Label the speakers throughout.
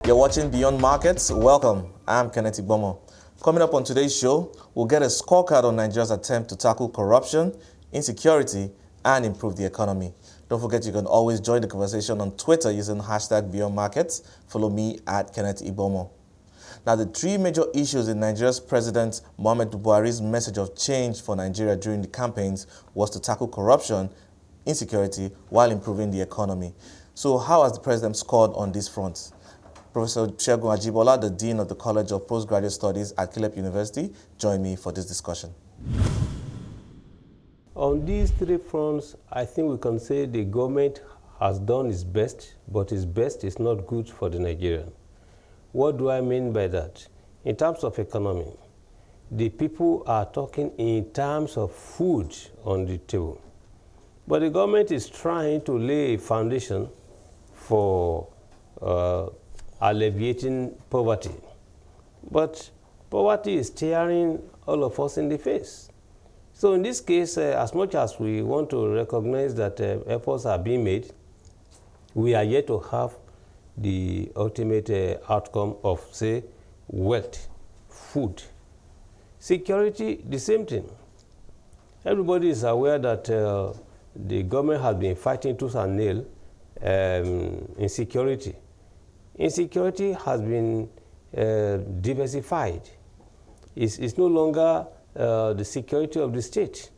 Speaker 1: You're watching Beyond Markets. Welcome. I'm Kenneth Igbomor. Coming up on today's show, we'll get a scorecard on Nigeria's attempt to tackle corruption, insecurity, and improve the economy. Don't forget you can always join the conversation on Twitter using hashtag Beyond Markets. Follow me at Kenneth Igbomor. Now, the three major issues in Nigeria's President Muhammadu Buhari's message of change for Nigeria during the campaigns was to tackle corruption, insecurity, while improving the economy. So how has the president scored on these fronts? Professor Segun Ajobola, the Dean of the College of Postgraduate Studies at College of University, joined me for this discussion.
Speaker 2: On these three fronts, I think we can say the government has done its best, but its best is not good for the Nigerian. What do I mean by that? In terms of economy, the people are talking in terms of food on the table. But the government is trying to lay a foundation for alleviating poverty. But poverty is staring all of us in the face. So in this case, as much as we want to recognize that efforts are being made, we are yet to have the ultimate outcome of, say, wealth, food. Security, the same thing. Everybody is aware that the government has been fighting tooth and nail insecurity. Insecurity has been diversified. It's no longer the security of the state.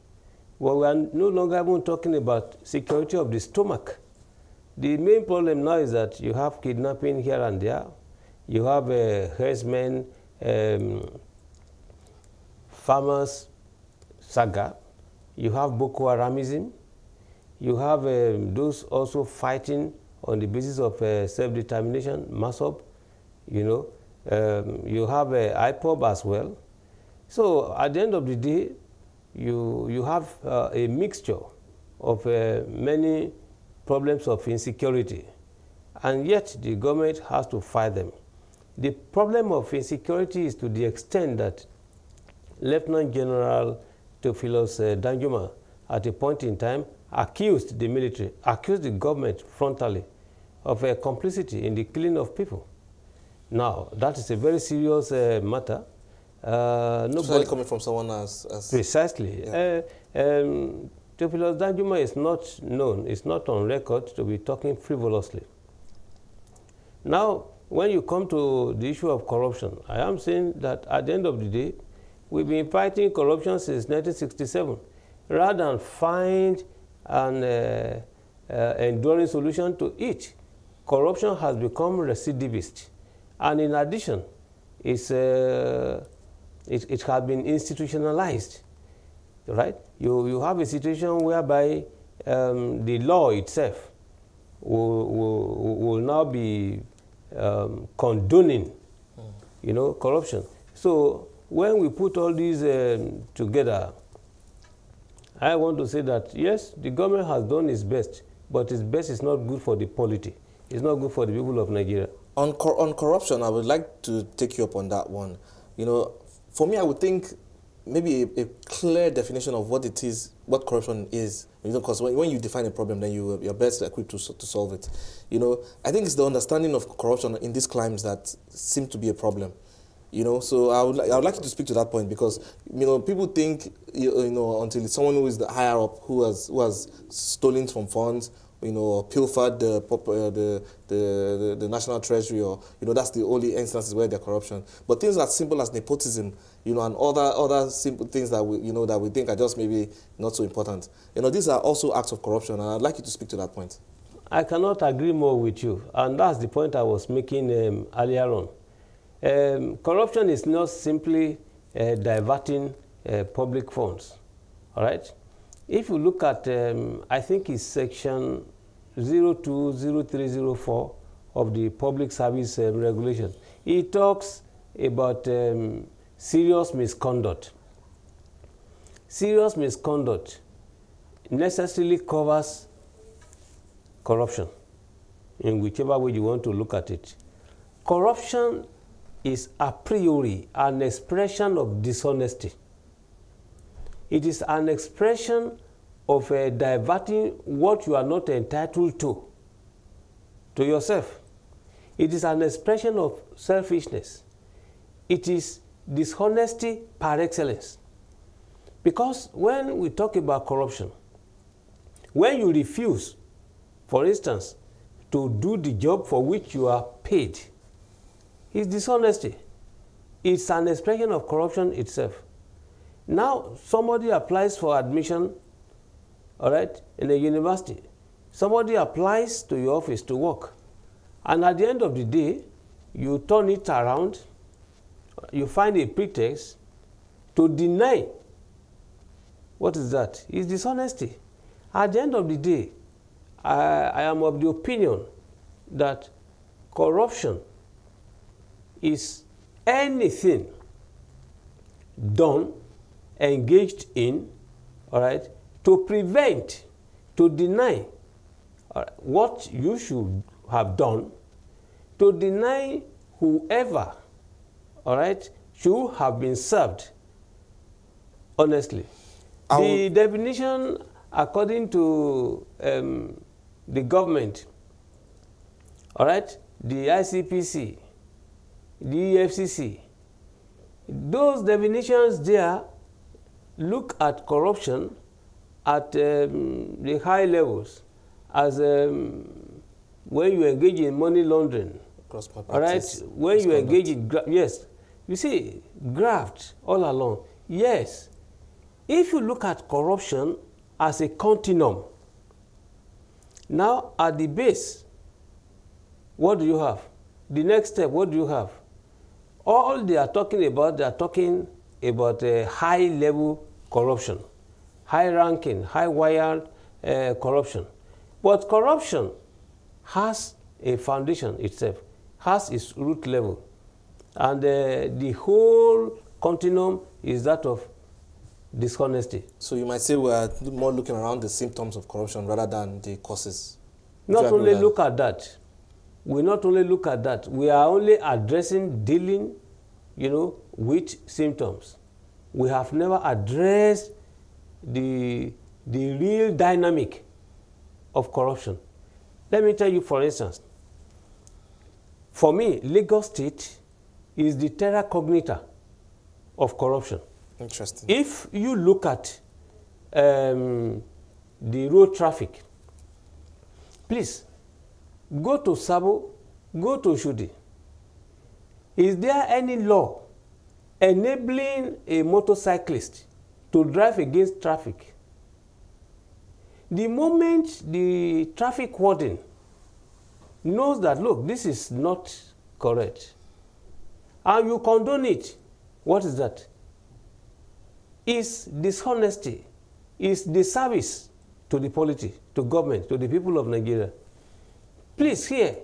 Speaker 2: Well, we are no longer even talking about security of the stomach. The main problem now is that you have kidnapping here and there. You have herdsmen, farmers saga. You have Boko Haramism. You have those also fighting on the basis of self-determination, MASOB. You have IPOB as well. So at the end of the day, you have a mixture of many problems of insecurity, and yet the government has to fight them. The problem of insecurity is to the extent that Lieutenant General Theophilus Danjuma, at a point in time, accused the military, accused the government frontally of complicity in the killing of people. Now, that is a very serious matter.
Speaker 1: Nobody coming from someone as
Speaker 2: precisely.
Speaker 1: Yeah.
Speaker 2: Theophilus Danjuma is not known, it's not on record to be talking frivolously. Now, when you come to the issue of corruption, I am saying that at the end of the day, we've been fighting corruption since 1967. Rather than find an enduring solution to it, corruption has become recidivist. And in addition, it has been institutionalized, right? You have a situation whereby the law itself will now be condoning, corruption. So when we put all these together, I want to say that, yes, the government has done its best, but its best is not good for the polity. It's not good for the people of Nigeria.
Speaker 1: On corruption, I would like to take you up on that one. For me, I would think maybe a clear definition of what it is, what corruption is. Because when you define a problem, then you're best equipped to solve it. I think it's the understanding of corruption in these climes that seem to be a problem. So I would like you to speak to that point, because people think until it's someone who is the higher up who has stolen from funds, or pilfered the national treasury, or that's the only instances where there's corruption. But things as simple as nepotism, and other simple things that we think are just maybe not so important. These are also acts of corruption, and I'd like you to speak to that point.
Speaker 2: I cannot agree more with you, and that's the point I was making earlier on. Corruption is not simply diverting public funds, all right? If you look at, I think it's section 020304 of the Public Service Regulation, it talks about serious misconduct. Serious misconduct necessarily covers corruption, in whichever way you want to look at it. Corruption is a priori an expression of dishonesty. It is an expression of diverting what you are not entitled to yourself. It is an expression of selfishness. It is dishonesty par excellence. Because when we talk about corruption, when you refuse, for instance, to do the job for which you are paid, it's dishonesty. It's an expression of corruption itself. Now, somebody applies for admission, all right, in a university. Somebody applies to your office to work. And at the end of the day, you turn it around, you find a pretext to deny. What is that? It's dishonesty. At the end of the day, I am of the opinion that corruption is anything done, engaged in, all right, to prevent, to deny what you should have done, to deny whoever, all right, should have been served honestly. The definition, according to the government, all right, the ICPC, the EFCC, those definitions there look at corruption at the high levels as when you engage in money laundering, all right, when you engage in, yes, you see, graft all along, yes. If you look at corruption as a continuum, now at the base, what do you have? The next step, what do you have? All they are talking about a high-level corruption, high-ranking, high-wired corruption. But corruption has a foundation itself, has its root level. And the whole continuum is that of dishonesty.
Speaker 1: So you might say we are more looking around the symptoms of corruption rather than the causes.
Speaker 2: Not only look at that. We not only look at that. We are only addressing, dealing, with symptoms. We have never addressed the real dynamic of corruption. Let me tell you, for instance, for me, Lagos State is the terra cognita of corruption.
Speaker 1: Interesting.
Speaker 2: If you look at the road traffic, please go to Sabo, go to Shudi. Is there any law enabling a motorcyclist to drive against traffic? The moment the traffic warden knows that, look, this is not correct, and you condone it, what is that? Is dishonesty, is disservice to the polity, to government, to the people of Nigeria. Please hear,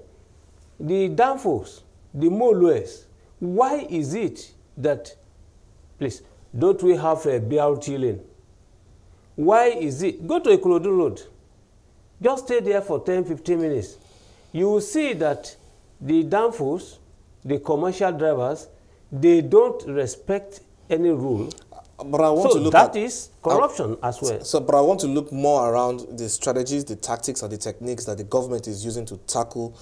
Speaker 2: the downfalls, the molars, why is it that, please, don't we have a BRT lane? Why is it? Go to Ikorodu Road. Just stay there for 10, 15 minutes. You will see that the downfalls, the commercial drivers, they don't respect any rule.
Speaker 1: But I want to look
Speaker 2: that is corruption as well.
Speaker 1: So, but I want to look more around the strategies, the tactics, and the techniques that the government is using to tackle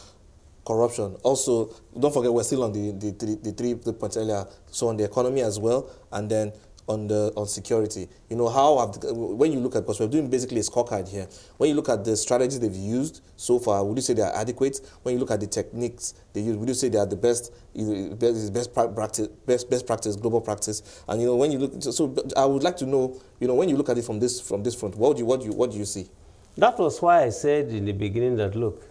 Speaker 1: corruption. Also, don't forget we're still on the points earlier. So on the economy as well, and then on security. When you look at, because we're doing basically a scorecard here, when you look at the strategies they've used so far, would you say they are adequate? When you look at the techniques they use, would you say they are the best practice, global practice? And when you look, so I would like to know, when you look at it from this front, what do you see? That
Speaker 2: was why I said in the beginning that, look,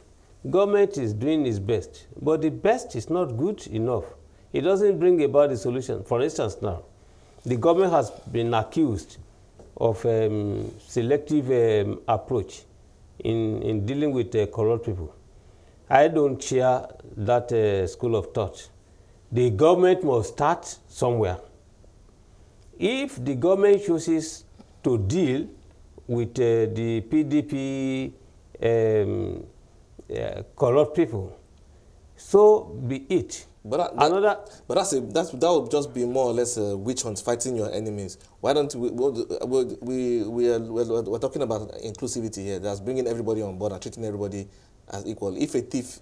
Speaker 2: government is doing its best, but the best is not good enough. It doesn't bring about the solution. For instance, now, the government has been accused of selective approach in dealing with corrupt people. I don't share that school of thought. The government must start somewhere. If the government chooses to deal with the PDP corrupt people, so be it.
Speaker 1: But that would just be more or less a witch hunt, fighting your enemies. Why don't we're talking about inclusivity here? That's bringing everybody on board and treating everybody as equal. If a thief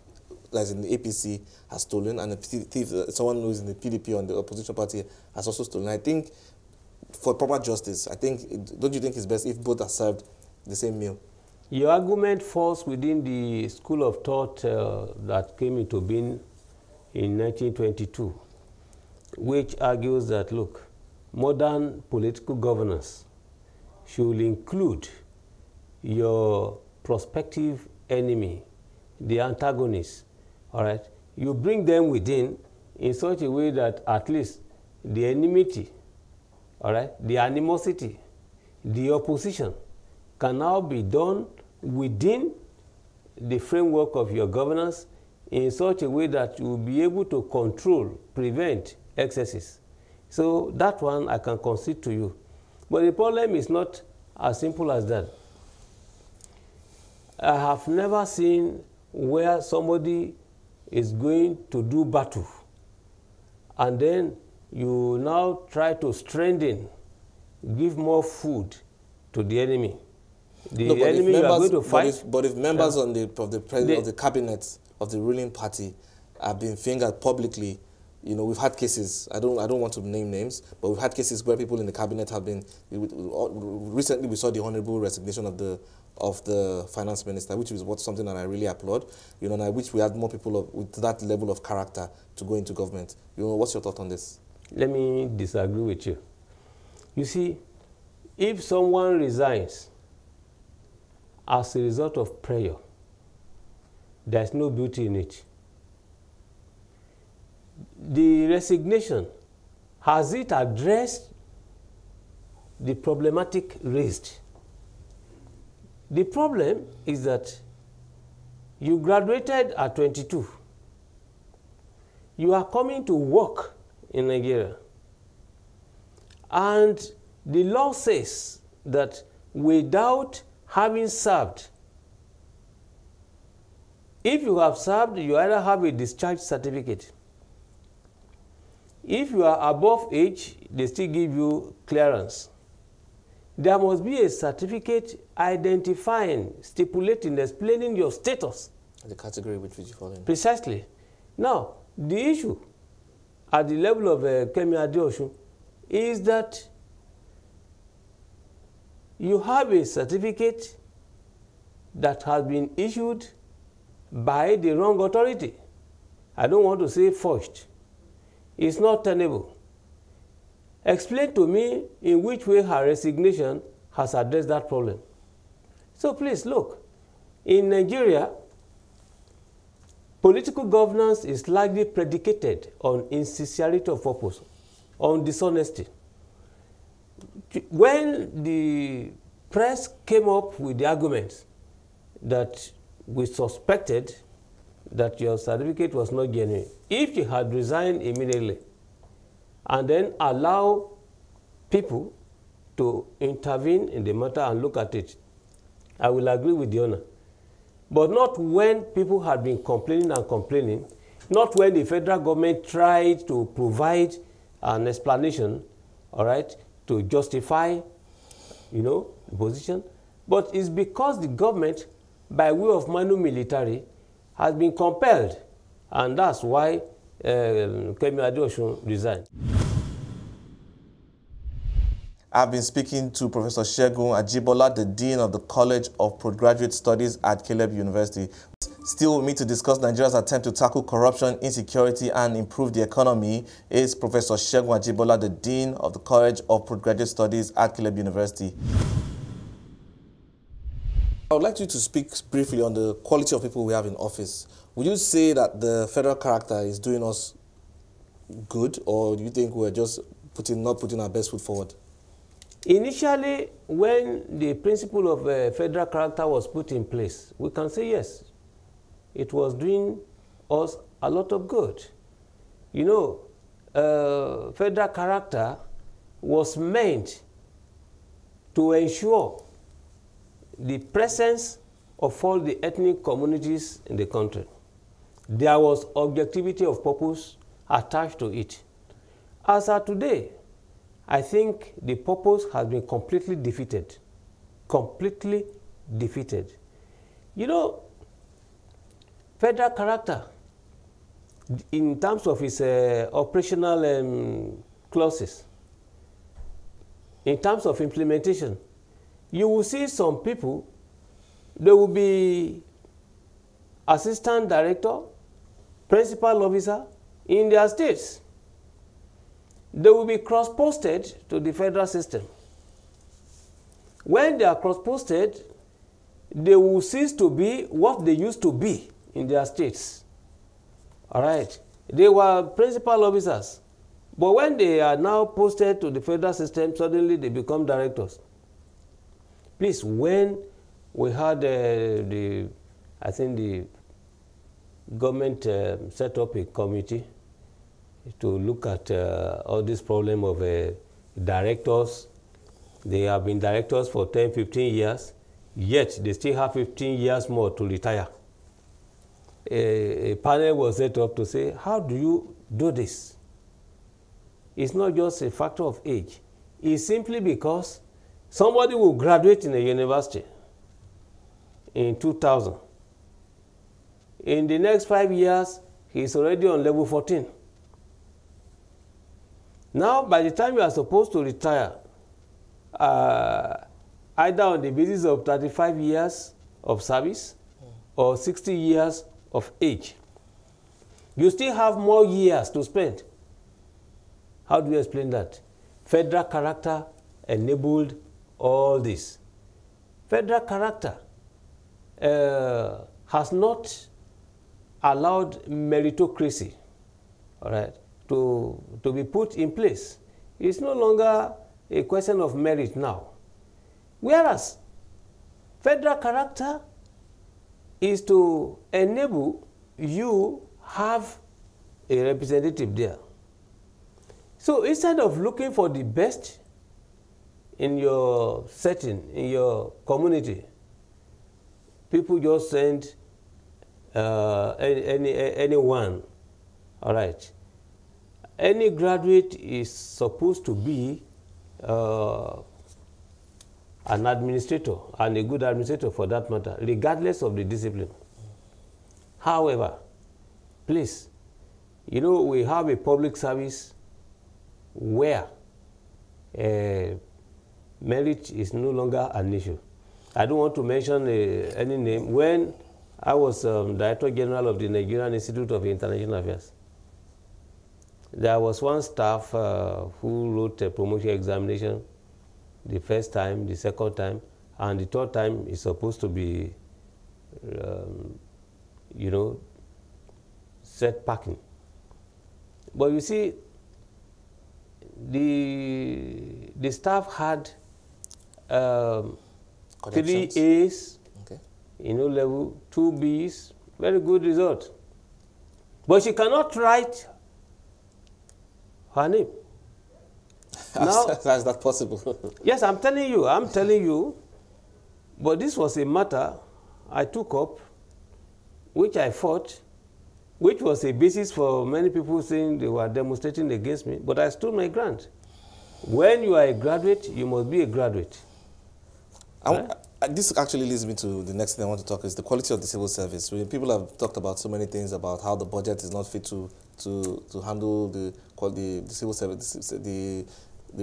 Speaker 1: that's in the APC has stolen, and a thief, someone who is in the PDP or the opposition party has also stolen. I think for proper justice, don't you think it's best if both are served the same meal?
Speaker 2: Your argument falls within the school of thought that came into being in 1922, which argues that, look, modern political governance should include your prospective enemy, the antagonist, all right? You bring them within in such a way that at least the enmity, all right, the animosity, the opposition can now be done within the framework of your governance in such a way that you will be able to control, prevent excesses. So that one I can concede to you. But the problem is not as simple as that. I have never seen where somebody is going to do battle and then you now try to strengthen, give more food to the enemy. The enemy you are going to fight.
Speaker 1: But if members of the cabinet of the ruling party have been fingered publicly, you know, we've had cases. I don't want to name names, but we've had cases where people in the cabinet have been. Recently, we saw the honourable resignation of the finance minister, which is something that I really applaud. You know, and I wish we had more people with that level of character to go into government. You know, what's your thought on this?
Speaker 2: Let me disagree with you. You see, if someone resigns as a result of prayer, there's no beauty in it. The resignation, has it addressed the problematic raised? The problem is that you graduated at 22. You are coming to work in Nigeria. And the law says that without having served, if you have served, you either have a discharge certificate. If you are above age, they still give you clearance. There must be a certificate identifying, stipulating, explaining your status.
Speaker 1: The category which you fall in.
Speaker 2: Precisely. Now, the issue at the level of Kenneth is that you have a certificate that has been issued by the wrong authority. I don't want to say forged. It's not tenable. Explain to me in which way her resignation has addressed that problem. So please look, in Nigeria, political governance is largely predicated on insincerity of purpose, on dishonesty. When the press came up with the argument that we suspected that your certificate was not genuine, if you had resigned immediately and then allow people to intervene in the matter and look at it, I will agree with the owner. But not when people had been complaining and complaining, not when the federal government tried to provide an explanation, all right, to justify, you know, the position. But it's because the government, by way of manu militari, has been compelled, and that's why Kenneth resigned.
Speaker 1: I've been speaking to Professor Segun Ajobola, the Dean of the College of Postgraduate Studies at Caleb University. Still with me to discuss Nigeria's attempt to tackle corruption, insecurity, and improve the economy is Professor Segun Ajobola, the Dean of the College of Postgraduate Studies at Caleb University. I would like you to speak briefly on the quality of people we have in office. Would you say that the federal character is doing us good, or do you think we're just not putting our best foot forward?
Speaker 2: Initially, when the principle of federal character was put in place, we can say yes, it was doing us a lot of good. You know, federal character was meant to ensure the presence of all the ethnic communities in the country. There was objectivity of purpose attached to it. As of today, I think the purpose has been completely defeated. Completely defeated. You know, federal character in terms of its operational clauses, in terms of implementation, you will see some people, they will be assistant director, principal officer in their states. They will be cross-posted to the federal system. When they are cross-posted, they will cease to be what they used to be in their states. All right. They were principal officers. But when they are now posted to the federal system, suddenly they become directors. Please, when we had I think the government set up a committee to look at all this problem of directors. They have been directors for 10, 15 years, yet they still have 15 years more to retire. A panel was set up to say, how do you do this? It's not just a factor of age. It's simply because somebody will graduate in a university in 2000. In the next 5 years, he's already on level 14. Now, by the time you are supposed to retire, either on the basis of 35 years of service or 60 years of age, you still have more years to spend. How do you explain that? Federal character enabled all this. Federal character has not allowed meritocracy, all right, to be put in place. It's no longer a question of merit now. Whereas federal character is to enable you have a representative there. So instead of looking for the best in your setting, in your community, people just send anyone, all right. Any graduate is supposed to be an administrator, and a good administrator for that matter, regardless of the discipline. However, please, you know, we have a public service where merit is no longer an issue. I don't want to mention any name. When I was Director General of the Nigerian Institute of International Affairs, there was one staff who wrote a promotion examination the first time, the second time, and the third time is supposed to be, you know, set packing. But you see, the staff had 3 A's, okay, in O level, 2 B's, very good result. But she cannot write her name. Now,
Speaker 1: how is that possible?
Speaker 2: Yes, I'm telling you. But this was a matter I took up, which I fought, which was a basis for many people saying they were demonstrating against me, but I stood my ground. When you are a graduate, you must be a graduate. Right?
Speaker 1: This actually leads me to the next thing I want to talk is the quality of the civil service. People have talked about so many things about how the budget is not fit to handle the civil service, the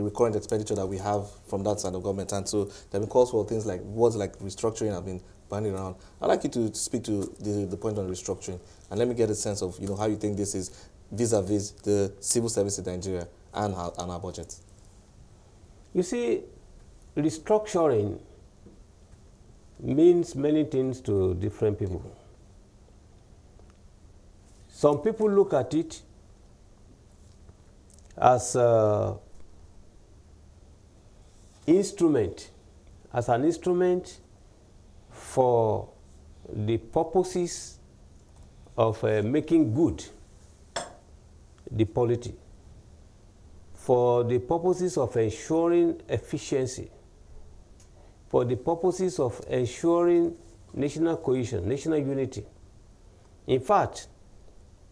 Speaker 1: recurrent expenditure that we have from that side of government. And so there have been calls for things like words like restructuring have been bandied around. I'd like you to speak to the point on restructuring, and let me get a sense of, you know, how you think this is vis-a-vis the civil service in Nigeria and our budget.
Speaker 2: You see, restructuring means many things to different people. Some people look at it as an instrument for the purposes of making good the polity, for the purposes of ensuring efficiency, for the purposes of ensuring national cohesion, national unity. In fact,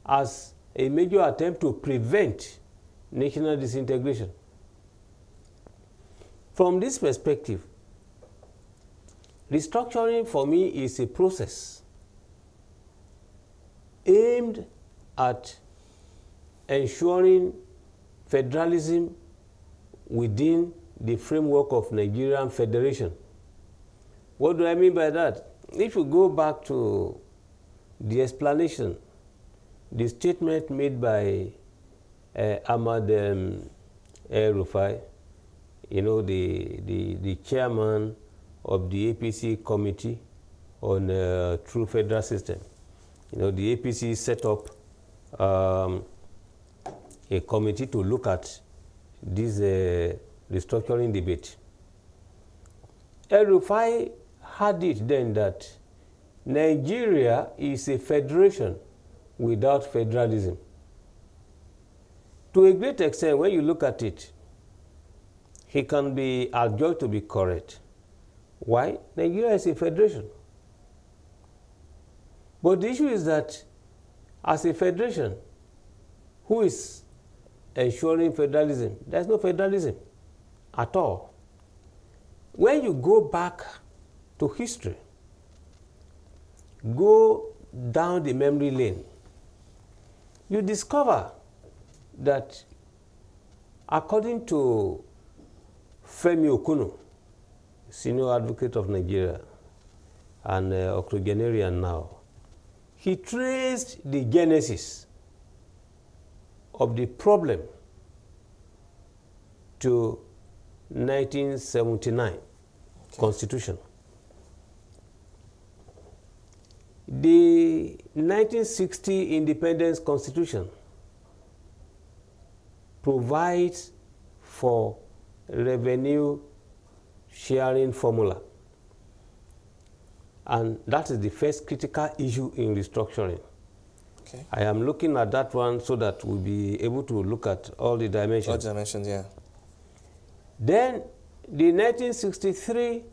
Speaker 2: as a major attempt to prevent national disintegration. From this perspective, restructuring for me is a process aimed at ensuring federalism within the framework of Nigerian Federation. What do I mean by that? If you go back to the explanation, the statement made by Ahmad Rufai, you know, the chairman of the APC committee on true federal system. You know, the APC set up a committee to look at this restructuring debate. Rufai had it then that Nigeria is a federation without federalism. To a great extent, when you look at it, he can be adjudged to be correct. Why? Nigeria is a federation. But the issue is that as a federation, who is ensuring federalism? There's no federalism at all. When you go back to history, go down the memory lane, you discover that according to Femi Okuno, senior advocate of Nigeria and octogenarian now, he traced the genesis of the problem to 1979 Constitution. The 1960 Independence Constitution provides for revenue sharing formula. And that is the first critical issue in restructuring. Okay. I am looking at that one so that we'll be able to look at all the dimensions.
Speaker 1: All dimensions, yeah.
Speaker 2: Then the 1963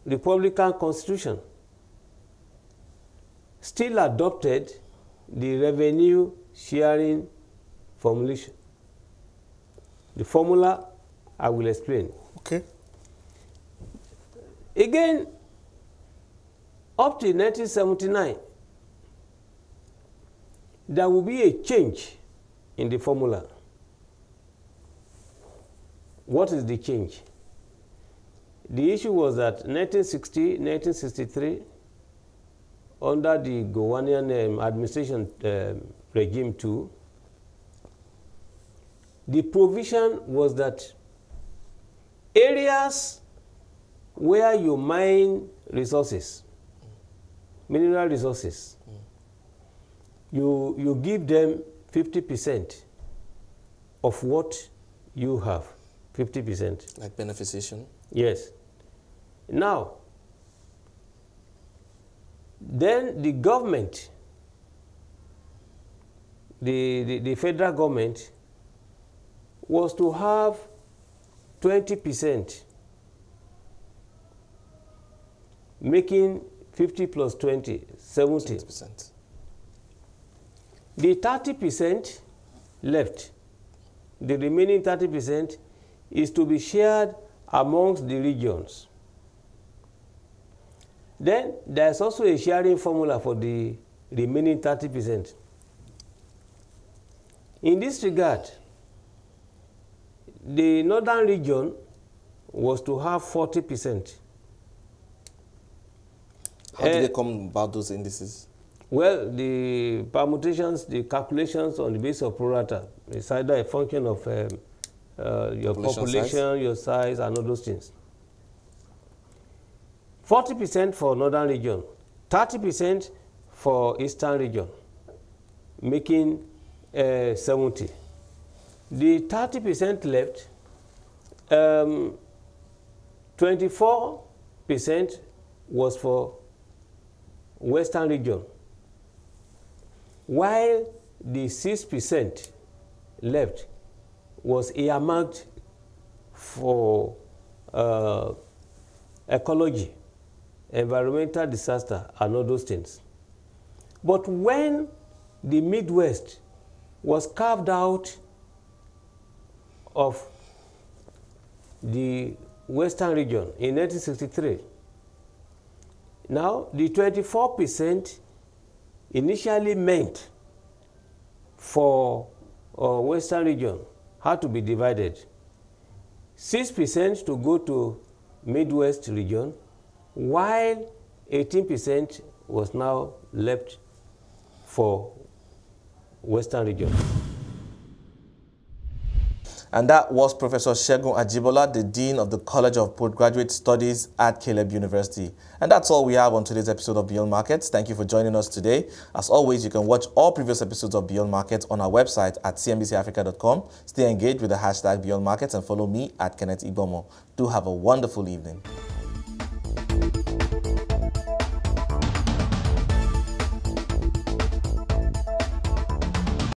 Speaker 2: Republican Constitution still adopted the revenue sharing formulation. The formula I will explain.
Speaker 1: Okay.
Speaker 2: Again, up to 1979, there will be a change in the formula. What is the change? The issue was that 1960, 1963, under the Gowonian administration regime 2, the provision was that areas where you mine resources, mineral resources, you give them 50% of what you have, 50%.
Speaker 1: Like beneficiation?
Speaker 2: Yes. Now, then the government, the federal government, was to have 20%, making 50 plus 20, 70.
Speaker 1: 70%.
Speaker 2: The 30% left, the remaining 30% is to be shared amongst the regions. Then there's also a sharing formula for the remaining 30%. In this regard, the northern region was to have 40%.
Speaker 1: How did they come about those indices?
Speaker 2: Well, the permutations, the calculations on the basis of pro rata, it's either a function of your population, your size, and all those things. 40% for northern region, 30% for eastern region, making 70. The 30% left, 24% was for western region, while the 6% left was earmarked for ecology, environmental disaster, and all those things. But when the Midwest was carved out of the western region in 1963, now the 24% initially meant for Western region had to be divided. 6% to go to Midwest region, while 18% was now left for Western region.
Speaker 1: And that was Professor Segun Ajobola, the Dean of the College of Postgraduate Studies at Caleb University. And that's all we have on today's episode of Beyond Markets. Thank you for joining us today. As always, you can watch all previous episodes of Beyond Markets on our website at cnbcafrica.com. Stay engaged with the hashtag Beyond Markets and follow me at Kenneth Igbomor. Do have a wonderful evening.